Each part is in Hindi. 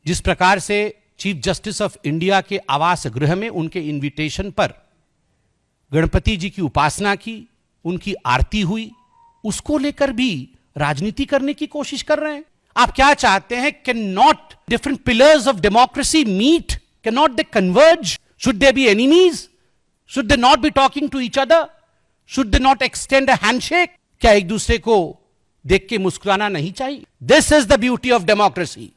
जिस प्रकार से चीफ जस्टिस ऑफ इंडिया के आवास गृह में उनके इनविटेशन पर गणपति जी की उपासना की, उनकी आरती हुई, उसको लेकर भी राजनीति करने की कोशिश कर रहे हैं। आप क्या चाहते हैं? Can not different pillars of democracy meet? Can not they converge? Should they be enemies? Should they not be talking to each other? Should they not extend a handshake? क्या एक दूसरे को देख के मुस्कुराना नहीं चाहिए? This is the beauty of democracy.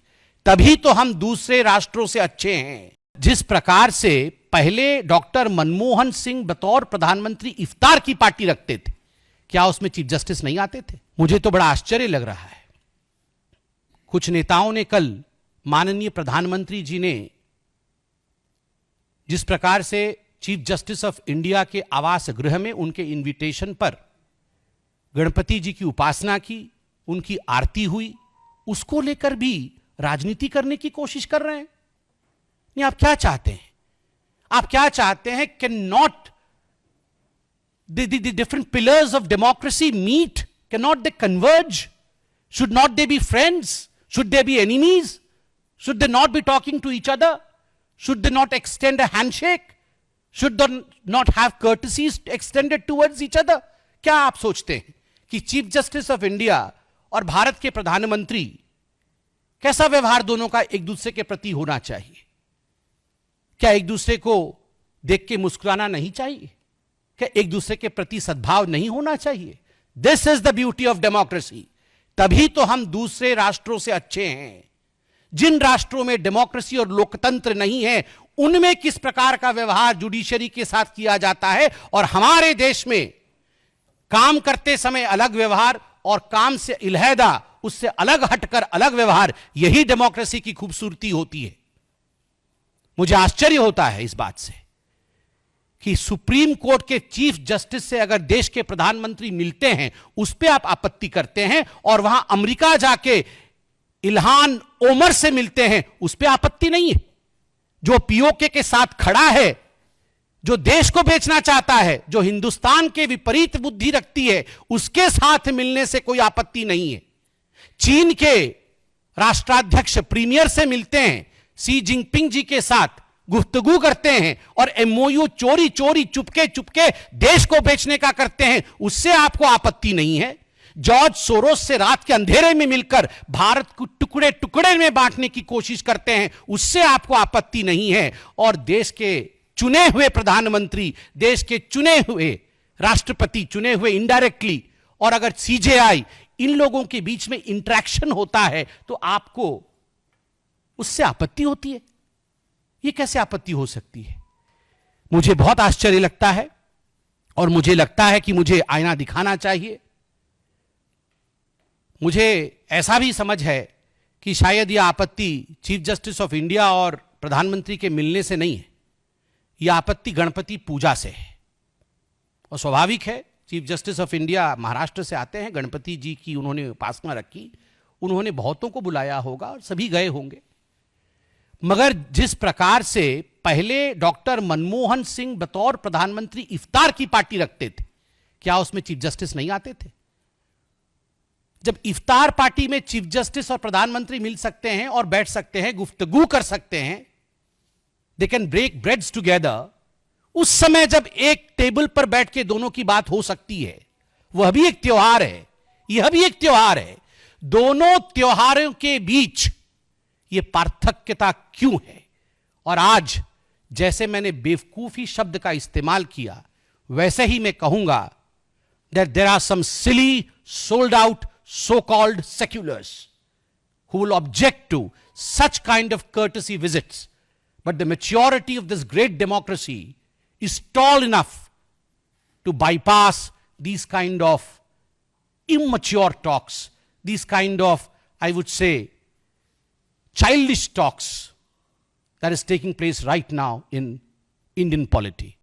तभी तो हम दूसरे राष्ट्रों से अच्छे हैं। जिस प्रकार से पहले डॉक्टर मनमोहन सिंह बतौर प्रधानमंत्री इफ्तार की पार्टी रखते थे, क्या उसमें चीफ जस्टिस नहीं आते थे? मुझे तो बड़ा आश्चर्य लग रहा है। कुछ नेताओं ने कल माननीय प्रधानमंत्री जी ने जिस प्रकार से चीफ जस्टिस ऑफ इंडिया के आवास गृह में उनके इनविटेशन पर गणपति जी की उपासना की, उनकी आरती हुई, उसको लेकर भी राजनीति करने की कोशिश कर रहे हैं। नहीं, आप क्या चाहते हैं? आप क्या चाहते हैं? Can not the different pillars of democracy meet? Can not they converge? Should not they be friends? Should they be enemies? Should they not be talking to each other? Should they not extend a handshake? Should they not have courtesies extended towards each other? क्या आप सोचते हैं कि चीफ जस्टिस ऑफ इंडिया और भारत के प्रधानमंत्री कैसा व्यवहार दोनों का एक दूसरे के प्रति होना चाहिए? क्या एक दूसरे को देख के मुस्कुराना नहीं चाहिए? क्या एक दूसरे के प्रति सद्भाव नहीं होना चाहिए? This is the beauty of democracy. तभी तो हम दूसरे राष्ट्रों से अच्छे हैं। जिन राष्ट्रों में डेमोक्रेसी और लोकतंत्र नहीं है, उनमें किस प्रकार का व्यवहार जुडिशरी के साथ किया जाता है, और हमारे देश में काम करते समय अलग व्यवहार और काम से इल्हैदा उससे अलग हटकर अलग व्यवहार, यही डेमोक्रेसी की खूबसूरती होती है। मुझे आश्चर्य होता है इस बात से कि सुप्रीम कोर्ट के चीफ जस्टिस से अगर देश के प्रधानमंत्री मिलते हैं, उस पर आप आपत्ति करते हैं, और वहां अमेरिका जाके इल्हान ओमर से मिलते हैं, उस पर आपत्ति नहीं है। जो पीओके के साथ खड़ा है, जो देश को बेचना चाहता है, जो हिंदुस्तान के विपरीत बुद्धि रखती है, उसके साथ मिलने से कोई आपत्ति नहीं है। चीन के राष्ट्राध्यक्ष प्रीमियर से मिलते हैं, सी जिनपिंग जी के साथ गुफ्तगू करते हैं, और एमओयू चोरी चोरी चुपके चुपके देश को बेचने का करते हैं, उससे आपको आपत्ति नहीं है। जॉर्ज सोरोस से रात के अंधेरे में मिलकर भारत को टुकड़े टुकड़े में बांटने की कोशिश करते हैं, उससे आपको आपत्ति नहीं है। और देश के चुने हुए प्रधानमंत्री, देश के चुने हुए राष्ट्रपति, चुने हुए इनडायरेक्टली, और अगर सीजेआई, इन लोगों के बीच में इंटरेक्शन होता है तो आपको उससे आपत्ति होती है। यह कैसे आपत्ति हो सकती है? मुझे बहुत आश्चर्य लगता है, और मुझे लगता है कि मुझे आईना दिखाना चाहिए। मुझे ऐसा भी समझ है कि शायद यह आपत्ति चीफ जस्टिस ऑफ इंडिया और प्रधानमंत्री के मिलने से नहीं है, यह आपत्ति गणपति पूजा से है। और स्वाभाविक है, chief justice of India Maharashtra से आते हैं, गणपति जी की उन्होंने उपासना रखी, उन्होंने बहुतों को बुलाया होगा और सभी गए होंगे। मगर जिस प्रकार से पहले डॉक्टर मनमोहन सिंह बतौर प्रधानमंत्री इफ्तार की पार्टी रखते थे, क्या उसमें चीफ जस्टिस नहीं आते थे? जब इफ्तार पार्टी में चीफ जस्टिस और प्रधानमंत्री मिल सकते हैं और बैठ सकते हैं, गुफ्तगू कर सकते हैं, they can break breads together, उस समय जब एक टेबल पर बैठ के दोनों की बात हो सकती है, वह भी एक त्योहार है, यह भी एक त्योहार है। दोनों त्योहारों के बीच यह पार्थक्यता क्यों है? और आज जैसे मैंने बेवकूफी शब्द का इस्तेमाल किया, वैसे ही मैं कहूंगा that there are some silly, sold out, so-called seculars who will object to such kind of courtesy visits. But the maturity of this great democracy is tall enough to bypass these kind of immature talks, these kind of, I would say, childish talks that is taking place right now in Indian polity.